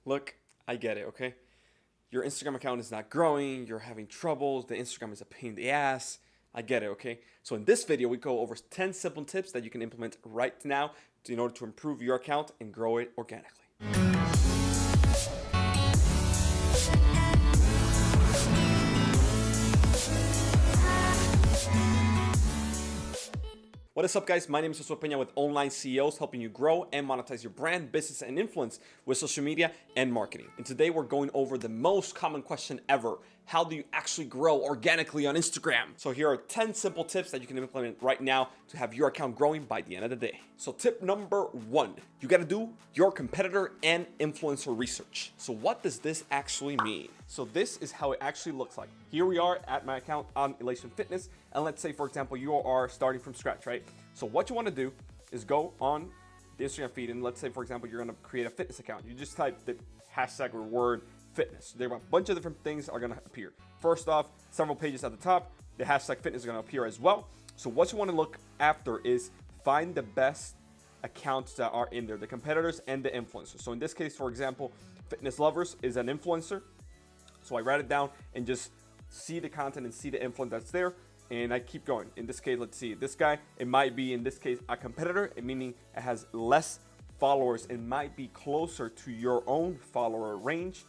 Look, I get it, okay? Your Instagram account is not growing, you're having troubles, the Instagram is a pain in the ass. I get it, okay? So in this video, we go over 10 simple tips that you can implement right now in order to improve your account and grow it organically. What is up, guys? My name is Josue Pena with Online CEOs, helping you grow and monetize your brand, business, and influence with social media and marketing. And today we're going over the most common question ever. How do you actually grow organically on Instagram? So here are 10 simple tips that you can implement right now to have your account growing by the end of the day. So tip number 1, you gotta do your competitor and influencer research. So what does this actually mean? So this is how it actually looks like. Here we are at my account on Elation Fitness. And let's say, for example, you are starting from scratch, right? So what you wanna do is go on the Instagram feed, and let's say, for example, you're gonna create a fitness account. You just type the hashtag or word fitness. There are a bunch of different things are going to appear. First off, several pages at the top, the hashtag fitness is going to appear as well. So what you want to look after is find the best accounts that are in there, the competitors and the influencers. So in this case, for example, Fitness Lovers is an influencer. So I write it down and just see the content and see the influence that's there. And I keep going. In this case, let's see, this guy, it might be in this case a competitor, meaning it has less followers. It might be closer to your own follower range.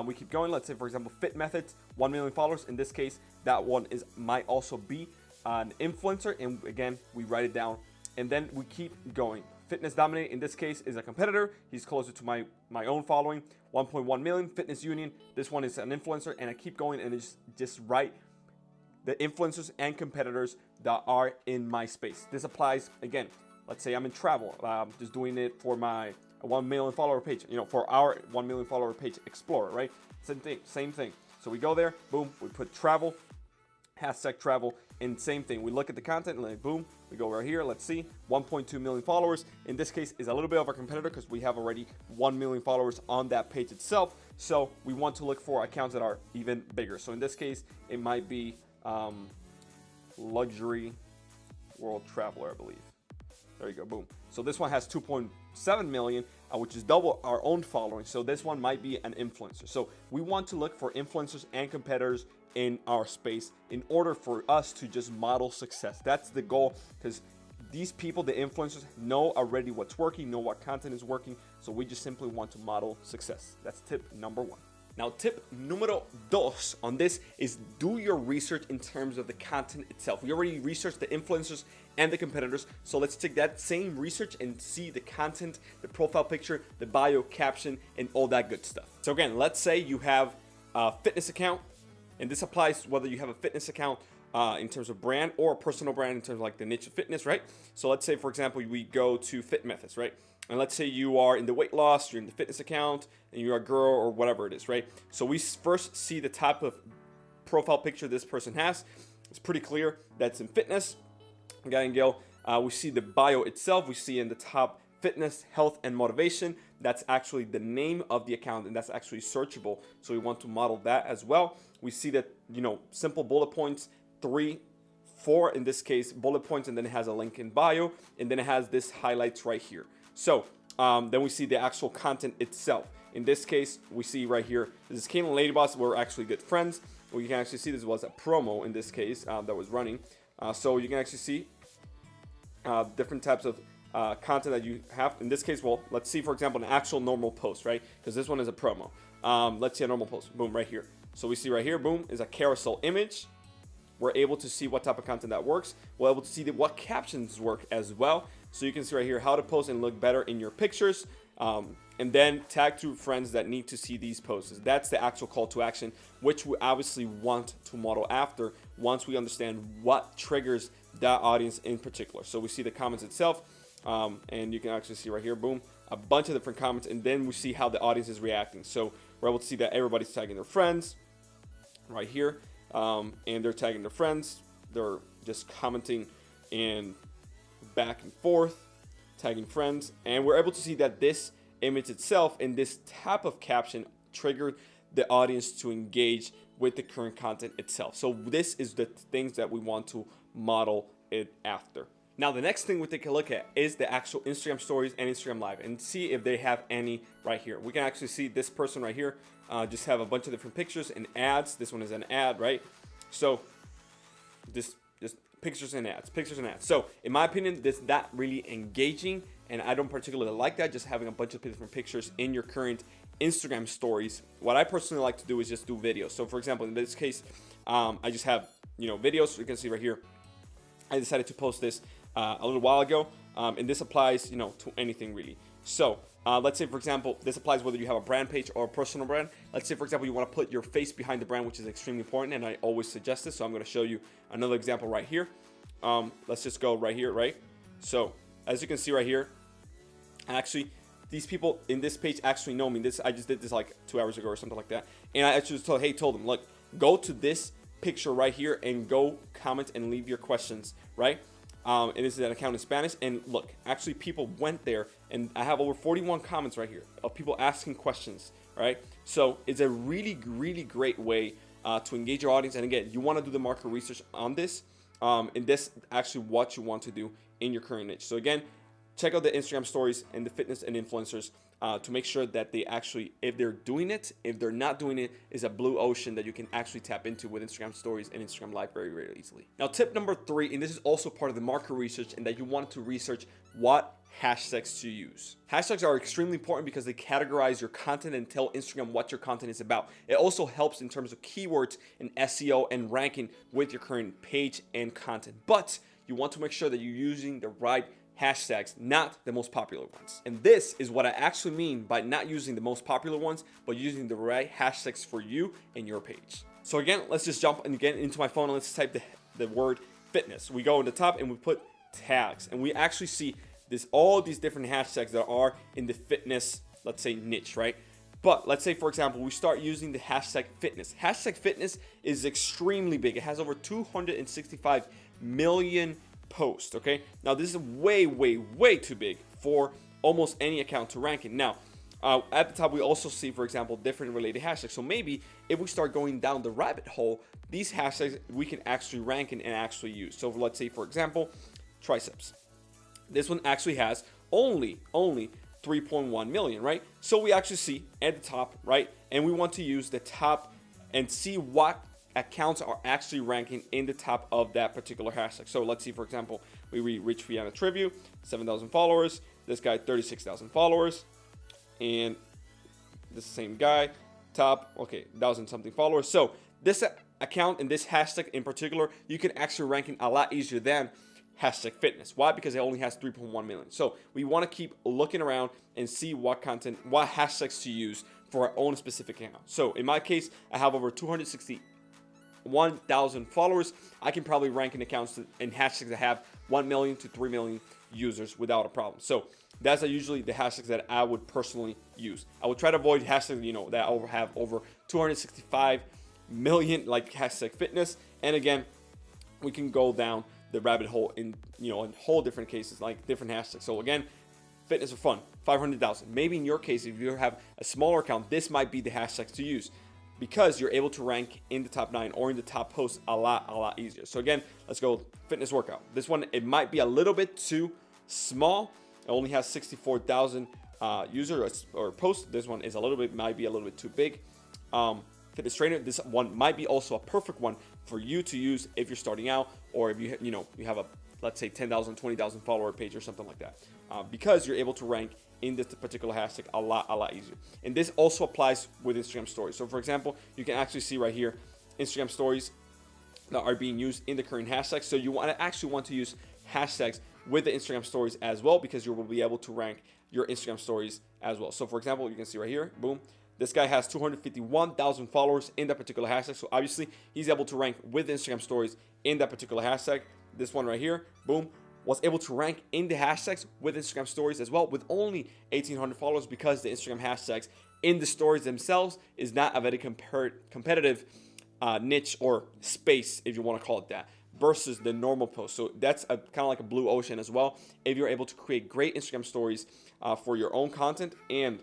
We keep going. Let's say, for example, Fit Methods, 1 million followers. In this case, that one might also be an influencer. And again, we write it down and then we keep going. Fitness Dominate, in this case, is a competitor. He's closer to my own following, 1.1 million. Fitness Union, this one is an influencer. And I keep going and just write the influencers and competitors that are in my space. This applies, again, let's say I'm in travel, just doing it for my 1 million follower page, for our 1 million follower page Explorer, right? Same thing. So we go there, boom, we put travel, hashtag travel, and same thing. We look at the content and like, boom, we go right here. Let's see, 1.2 million followers. In this case, is a little bit of a competitor because we have already 1 million followers on that page itself. So we want to look for accounts that are even bigger. So in this case, it might be Luxury World Traveler, I believe. There you go, boom. So this one has 2.7 million, which is double our own following. So this one might be an influencer. So we want to look for influencers and competitors in our space in order for us to just model success. That's the goal, because these people, the influencers, know already what's working, know what content is working. So we just simply want to model success. That's tip number 1. Now, tip numero 2 on this is do your research in terms of the content itself. We already researched the influencers and the competitors, so let's take that same research and see the content, the profile picture, the bio, caption, and all that good stuff. So again, let's say you have a fitness account, and this applies whether you have a fitness account in terms of brand or a personal brand in terms of like the niche of fitness, right? So let's say, for example, we go to Fit Methods, right? And let's say you are in the weight loss, you're in the fitness account, and you're a girl or whatever it is, right? So we first see the type of profile picture this person has. It's pretty clear that's in fitness, guy and girl. We see the bio itself. We see in the top fitness, health, and motivation. That's actually the name of the account, and that's actually searchable. So we want to model that as well. We see that, simple bullet points, 3, 4 in this case, bullet points, and then it has a link in bio, and then it has this highlights right here. So then we see the actual content itself. In this case, we see right here, this is Kane and Ladyboss. We're actually good friends. Well, you can actually see this was a promo in this case that was running. So you can actually see different types of content that you have. In this case, well, let's see, for example, an actual normal post, right? Because this one is a promo. Let's see a normal post. Boom, right here. So we see right here, boom, is a carousel image. We're able to see what type of content that works. We're able to see what captions work as well. So you can see right here how to post and look better in your pictures. And then tag 2 friends that need to see these posts. That's the actual call to action, which we obviously want to model after once we understand what triggers that audience in particular. So we see the comments itself, and you can actually see right here, boom, a bunch of different comments, and then we see how the audience is reacting. So we're able to see that everybody's tagging their friends right here, and they're tagging their friends. They're just commenting and back and forth, tagging friends, and we're able to see that this image itself and this type of caption triggered the audience to engage with the current content itself. So this is the things that we want to model it after. Now, the next thing we take a look at is the actual Instagram stories and Instagram live, and see if they have any right here. We can actually see this person right here just have a bunch of different pictures and ads. This one is an ad, right? So just pictures and ads. So in my opinion, this not really engaging, and I don't particularly like that, just having a bunch of different pictures in your current Instagram stories. What I personally like to do is just do videos. So for example, in this case, I just have videos. You can see right here, I decided to post this a little while ago, and this applies to anything really. So let's say, for example, this applies whether you have a brand page or a personal brand. Let's say, for example, you want to put your face behind the brand, which is extremely important, and I always suggest this. So I'm going to show you another example right here. Let's just go right here, right? So as you can see right here, actually, these people in this page actually know me. I just did this like 2 hours ago or something like that, and I actually told them, look, go to this picture right here and go comment and leave your questions, right? And this is an account in Spanish, and look, actually people went there, and I have over 41 comments right here of people asking questions, right? So it's a really great way to engage your audience. And again, you want to do the market research on this, and this actually what you want to do in your current niche. So again, check out the Instagram stories and the fitness and influencers to make sure that they actually, if they're doing it, if they're not doing it, is a blue ocean that you can actually tap into with Instagram stories and Instagram live very easily. Now, tip number 3, and this is also part of the market research, and that you want to research what hashtags to use. Hashtags are extremely important because they categorize your content and tell Instagram what your content is about. It also helps in terms of keywords and SEO and ranking with your current page and content. But you want to make sure that you're using the right hashtags, not the most popular ones. And this is what I actually mean by not using the most popular ones, but using the right hashtags for you and your page. So again, let's just jump again into my phone and let's type the word fitness. We go in the top and we put tags, and we actually see all these different hashtags that are in the fitness, let's say, niche, right? But let's say, for example, we start using the hashtag fitness. Hashtag fitness is extremely big. It has over 265 million post. Okay, now this is way too big for almost any account to rank in. Now at the top we also see, for example, different related hashtags. So maybe if we start going down the rabbit hole, these hashtags we can actually rank in and actually use. So let's say, for example, triceps. This one actually has only 3.1 million, right? So we actually see at the top, right? And we want to use the top and see what accounts are actually ranking in the top of that particular hashtag. So let's see, for example, we reach Pena Triview, 7,000 followers. This guy, 36,000 followers. And this same guy, top, 1,000 something followers. So this account and this hashtag in particular, you can actually rank in a lot easier than hashtag fitness. Why? Because it only has 3.1 million. So we want to keep looking around and see what hashtags to use for our own specific account. So in my case, I have over 261,000 followers. I can probably rank in accounts and hashtags that have 1 million to 3 million users without a problem. So that's usually the hashtags that I would personally use. I would try to avoid hashtags, that have over 265 million, like hashtag fitness. And again, we can go down the rabbit hole in whole different cases, like different hashtags. So again, fitness for fun, 500,000. Maybe in your case, if you have a smaller account, this might be the hashtags to use, because you're able to rank in the top 9 or in the top posts a lot easier. So again, let's go fitness workout. This one, it might be a little bit too small. It only has 64,000 users or posts. This one is might be a little bit too big. Fitness trainer, this one might be also a perfect one for you to use if you're starting out, or if you have a, let's say, 10,000, 20,000 follower page or something like that, because you're able to rank in this particular hashtag a lot easier. And this also applies with Instagram stories. So for example, you can actually see right here Instagram stories that are being used in the current hashtag. So you want to use hashtags with the Instagram stories as well, because you will be able to rank your Instagram stories as well. So for example, you can see right here, boom, this guy has 251,000 followers in that particular hashtag. So obviously he's able to rank with Instagram stories in that particular hashtag. This one right here, boom, was able to rank in the hashtags with Instagram stories as well, with only 1,800 followers, because the Instagram hashtags in the stories themselves is not a very competitive niche or space, if you want to call it that, versus the normal post. So that's kind of like a blue ocean as well, if you're able to create great Instagram stories for your own content and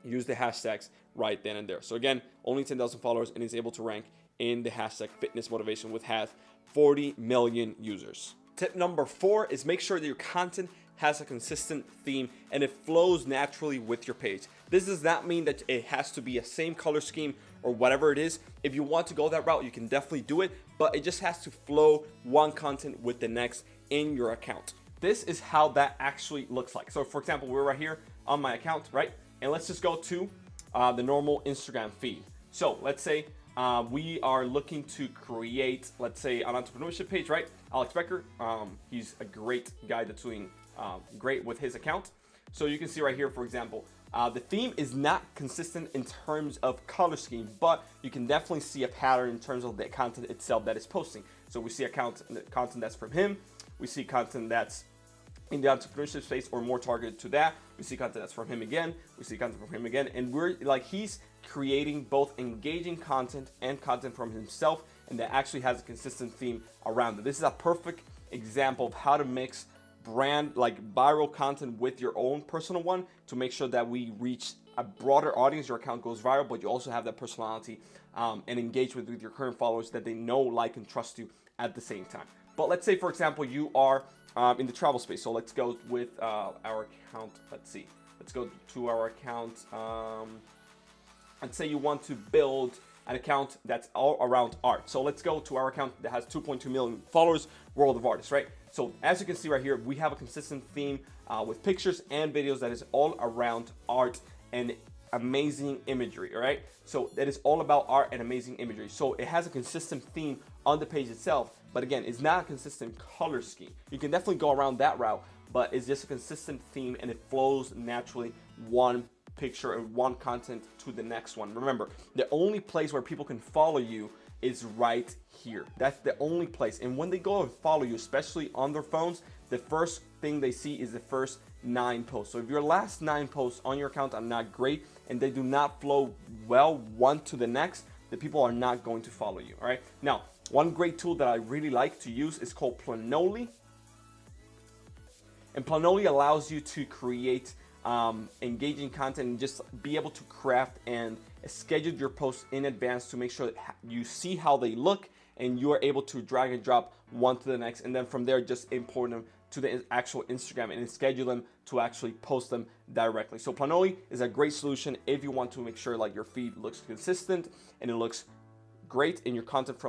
use the hashtags right then and there. So again, only 10,000 followers, and is able to rank in the hashtag fitness motivation, which has 40 million users. Tip number 4 is make sure that your content has a consistent theme and it flows naturally with your page. This does not mean that it has to be a same color scheme or whatever it is. If you want to go that route, you can definitely do it, but it just has to flow one content with the next in your account. This is how that actually looks like. So for example, we're right here on my account, right? And let's just go to the normal Instagram feed. So let's say we are looking to create, let's say, an entrepreneurship page, right? Alex Becker, he's a great guy that's doing great with his account. So you can see right here, for example, the theme is not consistent in terms of color scheme, but you can definitely see a pattern in terms of the content itself that is posting. So we see content that's from him. We see content that's in the entrepreneurship space or more targeted to that. We see content that's from him again. We see content from him again. And we're like, he's creating both engaging content and content from himself, and that actually has a consistent theme around it. This is a perfect example of how to mix brand, like viral content, with your own personal one to make sure that we reach a broader audience. Your account goes viral, but you also have that personality and engage with your current followers that they know, like, and trust you at the same time. But let's say, for example, you are in the travel space. So let's go with our account. Let's see. Let's go to our account. Let's say you want to build an account that's all around art. So let's go to our account that has 2.2 million followers, World of Artists, right? So as you can see right here, we have a consistent theme with pictures and videos that is all around art and amazing imagery, all right? So that is all about art and amazing imagery. So it has a consistent theme on the page itself, but again, it's not a consistent color scheme. You can definitely go around that route, but it's just a consistent theme and it flows naturally, one picture and one content to the next one. Remember, the only place where people can follow you is right here. That's the only place. And when they go and follow you, especially on their phones, the first thing they see is the first 9 posts. So if your last 9 posts on your account are not great and they do not flow well one to the next, the people are not going to follow you. All right. Now, one great tool that I really like to use is called Planoly. And Planoly allows you to create engaging content and just be able to craft and schedule your posts in advance to make sure that you see how they look and you are able to drag and drop one to the next, and then from there just import them to the actual Instagram and schedule them to actually post them directly. So Planoly is a great solution if you want to make sure like your feed looks consistent and it looks great and your content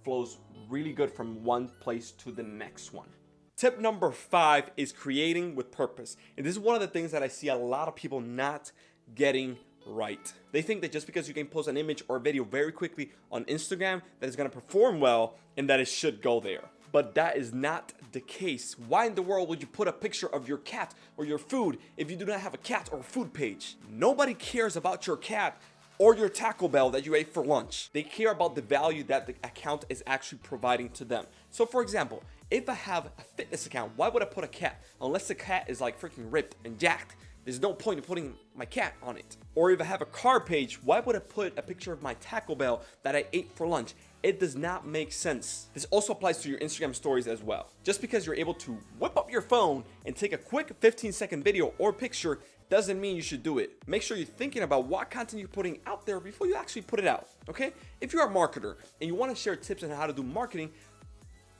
flows really good from one place to the next one. Tip number 5 is creating with purpose. And this is one of the things that I see a lot of people not getting right. They think that just because you can post an image or a video very quickly on Instagram, that it's going to perform well and that it should go there. But that is not the case. Why in the world would you put a picture of your cat or your food if you do not have a cat or food page? Nobody cares about your cat or your Taco Bell that you ate for lunch. They care about the value that the account is actually providing to them. So for example, if I have a fitness account, why would I put a cat? Unless the cat is like freaking ripped and jacked, there's no point in putting my cat on it. Or if I have a car page, why would I put a picture of my Taco Bell that I ate for lunch? It does not make sense. This also applies to your Instagram stories as well. Just because you're able to whip up your phone and take a quick 15-second video or picture doesn't mean you should do it. Make sure you're thinking about what content you're putting out there before you actually put it out, okay? If you're a marketer and you want to share tips on how to do marketing,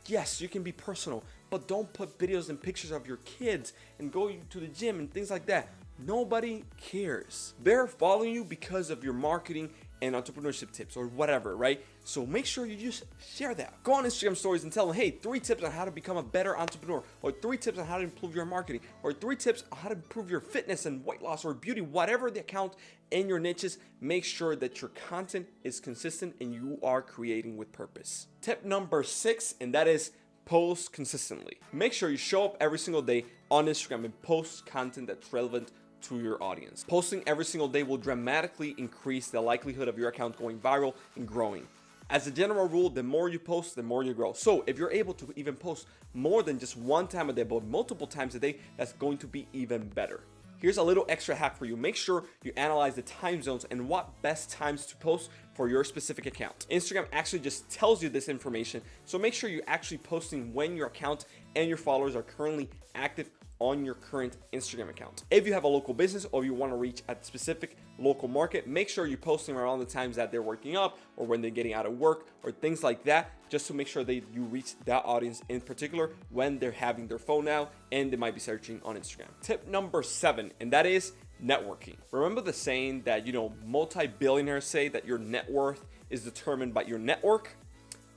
yes, you can be personal, but don't put videos and pictures of your kids and go to the gym and things like that. Nobody cares. They're following you because of your marketing and entrepreneurship tips or whatever, right? So make sure you just share that. Go on Instagram stories and tell them, hey, 3 tips on how to become a better entrepreneur, or 3 tips on how to improve your marketing, or 3 tips on how to improve your fitness and weight loss or beauty, whatever the account and your niches. Make sure that your content is consistent and you are creating with purpose. Tip number 6, and that is post consistently. Make sure you show up every single day on Instagram and post content that's relevant to your audience. Posting every single day will dramatically increase the likelihood of your account going viral and growing. As a general rule, the more you post, the more you grow. So if you're able to even post more than just one time a day, but multiple times a day, that's going to be even better. Here's a little extra hack for you. Make sure you analyze the time zones and what best times to post for your specific account. Instagram actually just tells you this information, so make sure you're actually posting when your account and your followers are currently active on your current Instagram account. If you have a local business or you want to reach a specific local market, make sure you're posting around the times that they're working up or when they're getting out of work or things like that, just to make sure that you reach that audience in particular when they're having their phone out and they might be searching on Instagram. Tip number 7, and that is networking. Remember the saying that, multi-billionaires say that your net worth is determined by your network?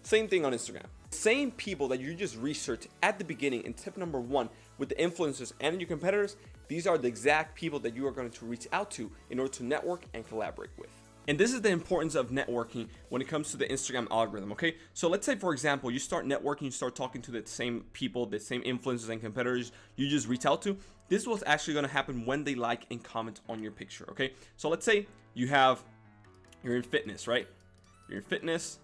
Same thing on Instagram. Same people that you just researched at the beginning in tip number 1 with the influencers and your competitors, these are the exact people that you are going to reach out to in order to network and collaborate with. And this is the importance of networking when it comes to the Instagram algorithm, okay? So let's say, for example, you start networking, you start talking to the same people, the same influencers and competitors you just reach out to. This is what's actually going to happen when they like and comment on your picture, okay? So let's say you're in fitness, right? You're in fitness.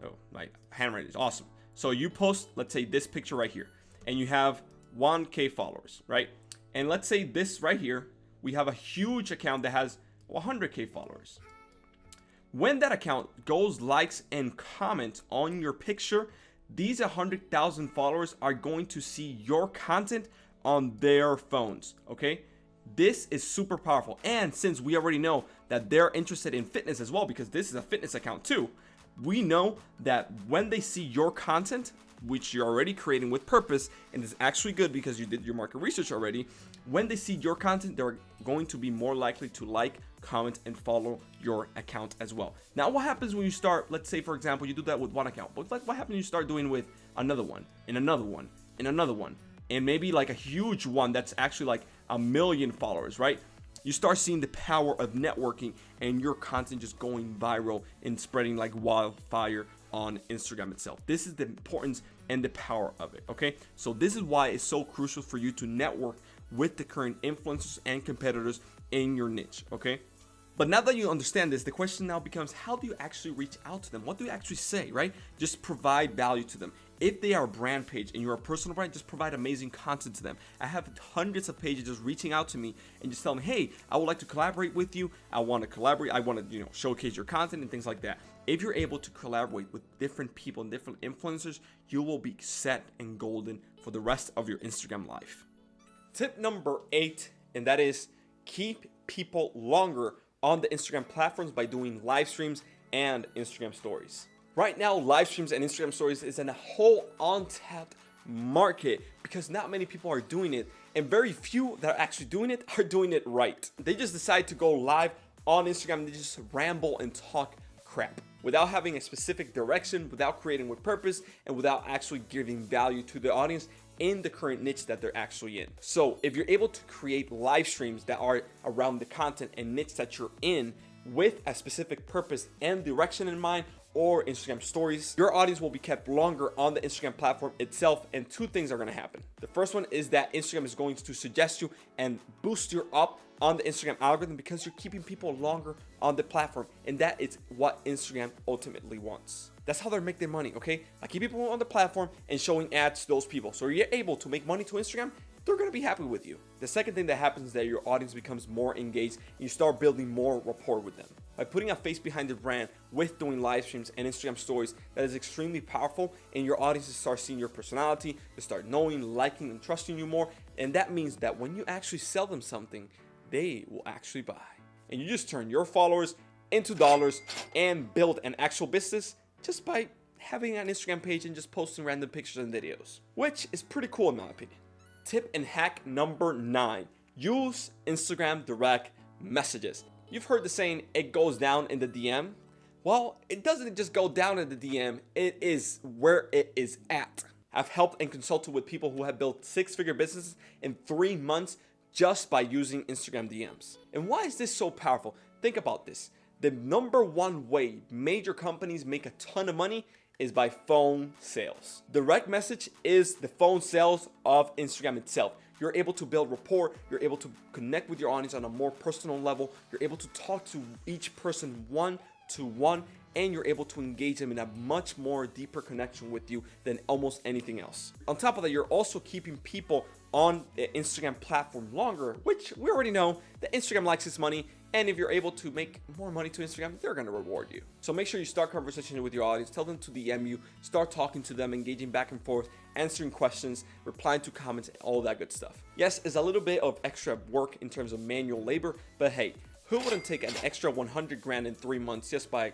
Oh, my handwriting is awesome. So you post, let's say, this picture right here, and you have 1K followers, right? And let's say this right here, we have a huge account that has 100K followers. When that account goes, likes, and comments on your picture, these 100,000 followers are going to see your content on their phones, okay? This is super powerful. And since we already know that they're interested in fitness as well, because this is a fitness account too, we know that when they see your content, which you're already creating with purpose, and it's actually good because you did your market research already, when they see your content, they're going to be more likely to like, comment, and follow your account as well. Now, what happens when you start, let's say, for example, you do that with one account, but what happens when you start doing with another one, and another one, and another one, and maybe like a huge one that's actually like 1 million followers, right? You start seeing the power of networking and your content just going viral and spreading like wildfire on Instagram itself. This is the importance and the power of it, okay? So this is why it's so crucial for you to network with the current influencers and competitors in your niche, okay? But now that you understand this, the question now becomes, how do you actually reach out to them? What do you actually say, right? Just provide value to them. If they are a brand page and you're a personal brand, just provide amazing content to them. I have hundreds of pages just reaching out to me and just tell them, hey, I would like to collaborate with you. I want to collaborate. I want to, showcase your content and things like that. If you're able to collaborate with different people and different influencers, you will be set and golden for the rest of your Instagram life. Tip number 8, and that is keep people longer on the Instagram platforms by doing live streams and Instagram stories. Right now, live streams and Instagram stories is in a whole untapped market because not many people are doing it, and very few that are actually doing it are doing it right. They just decide to go live on Instagram and they just ramble and talk crap without having a specific direction, without creating with purpose, and without actually giving value to the audience in the current niche that they're actually in. So if you're able to create live streams that are around the content and niche that you're in with a specific purpose and direction in mind, or Instagram stories, your audience will be kept longer on the Instagram platform itself, and 2 things are going to happen. The first one is that Instagram is going to suggest you and boost you up on the Instagram algorithm because you're keeping people longer on the platform, and that is what Instagram ultimately wants. That's how they make their money, okay? By keeping people on the platform and showing ads to those people. So you're able to make money to Instagram, they're going to be happy with you. The second thing that happens is that your audience becomes more engaged and you start building more rapport with them. By putting a face behind the brand with doing live streams and Instagram stories, that is extremely powerful, and your audience start seeing your personality, they start knowing, liking, and trusting you more, and that means that when you actually sell them something, they will actually buy. And you just turn your followers into dollars and build an actual business just by having an Instagram page and just posting random pictures and videos, which is pretty cool in my opinion. Tip and hack number 9, use Instagram direct messages. You've heard the saying, it goes down in the DM. Well, it doesn't just go down in the DM, it is where it is at. I've helped and consulted with people who have built 6-figure businesses in 3 months just by using Instagram DMs. And why is this so powerful? Think about this. The number 1 way major companies make a ton of money is by phone sales. Direct message is the phone sales of Instagram itself. You're able to build rapport, you're able to connect with your audience on a more personal level, you're able to talk to each person one-to-one, and you're able to engage them in a much more deeper connection with you than almost anything else. On top of that, you're also keeping people on the Instagram platform longer, which we already know that Instagram likes its money And if you're able to make more money to Instagram, they're going to reward you. So make sure you start conversations with your audience. Tell them to DM you, start talking to them, engaging back and forth, answering questions, replying to comments, and all that good stuff. Yes, it's a little bit of extra work in terms of manual labor, but hey, who wouldn't take an extra 100 grand in 3 months just by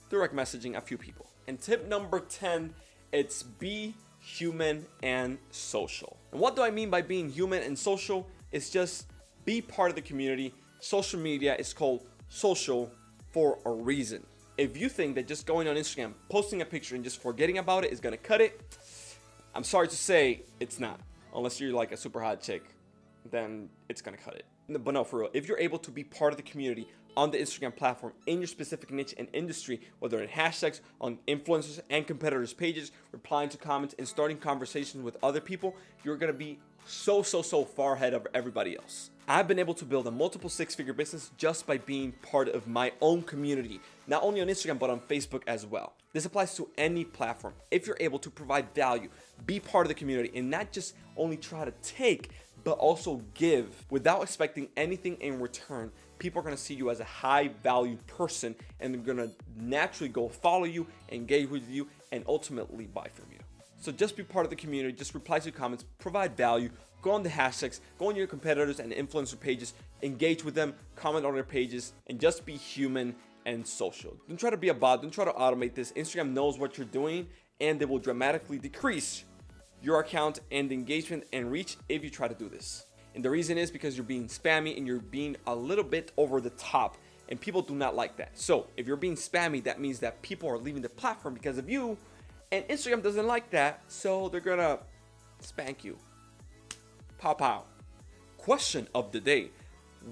direct messaging a few people? And tip number 10, it's be human and social. And what do I mean by being human and social? It's just be part of the community. Social media is called social for a reason. If you think that just going on Instagram, posting a picture and just forgetting about it is gonna cut it, I'm sorry to say it's not. Unless you're like a super hot chick, then it's gonna cut it. But no, for real, if you're able to be part of the community on the Instagram platform in your specific niche and industry, whether in hashtags, on influencers and competitors' pages, replying to comments and starting conversations with other people, you're gonna be so far ahead of everybody else. I've been able to build a multiple six-figure business just by being part of my own community, not only on Instagram, but on Facebook as well. This applies to any platform. If you're able to provide value, be part of the community, and not just only try to take, but also give without expecting anything in return, people are gonna see you as a high value person, and they're gonna naturally go follow you, engage with you, and ultimately buy from you. So just be part of the community, just reply to comments, provide value, go on the hashtags, go on your competitors and influencer pages, engage with them, comment on their pages, and just be human and social. Don't try to be a bot, don't try to automate this. Instagram knows what you're doing, and they will dramatically decrease your account and engagement and reach if you try to do this. And the reason is because you're being spammy and you're being a little bit over the top, and people do not like that. So if you're being spammy, that means that people are leaving the platform because of you, and Instagram doesn't like that, so they're gonna spank you. Pow pow. Question of the day.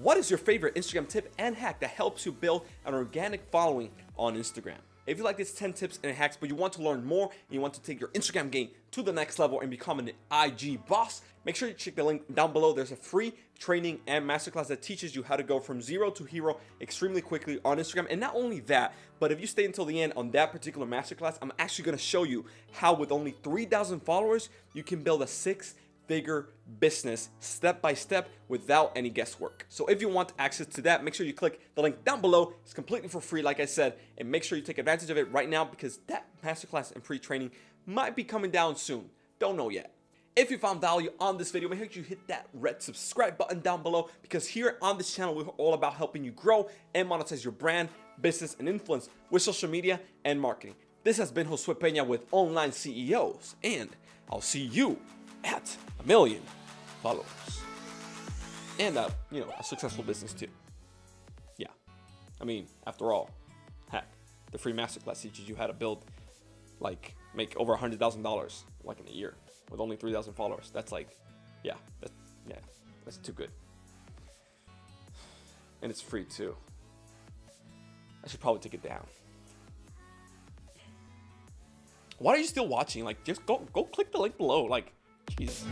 What is your favorite Instagram tip and hack that helps you build an organic following on Instagram? If you like these 10 tips and hacks, but you want to learn more and you want to take your Instagram game to the next level and become an IG boss, make sure you check the link down below. There's a free training and masterclass that teaches you how to go from zero to hero extremely quickly on Instagram. And not only that, but if you stay until the end on that particular masterclass, I'm actually going to show you how with only 3,000 followers, you can build a six-figure business step by step without any guesswork. So if you want access to that, make sure you click the link down below. It's completely for free, like I said, and make sure you take advantage of it right now because that masterclass and free training might be coming down soon. Don't know yet. If you found value on this video, make sure you hit that red subscribe button down below because here on this channel, we're all about helping you grow and monetize your brand, business, and influence with social media and marketing. This has been Josue Pena with Online CEOs, and I'll see you at 1 million followers and a successful business too. Yeah, I mean, after all, heck, the free masterclass teaches you how to build, make over $100,000 like in a year with only 3,000 followers. That's that's too good, and it's free too. I should probably take it down. Why are you still watching? Just go click the link below. Jeez.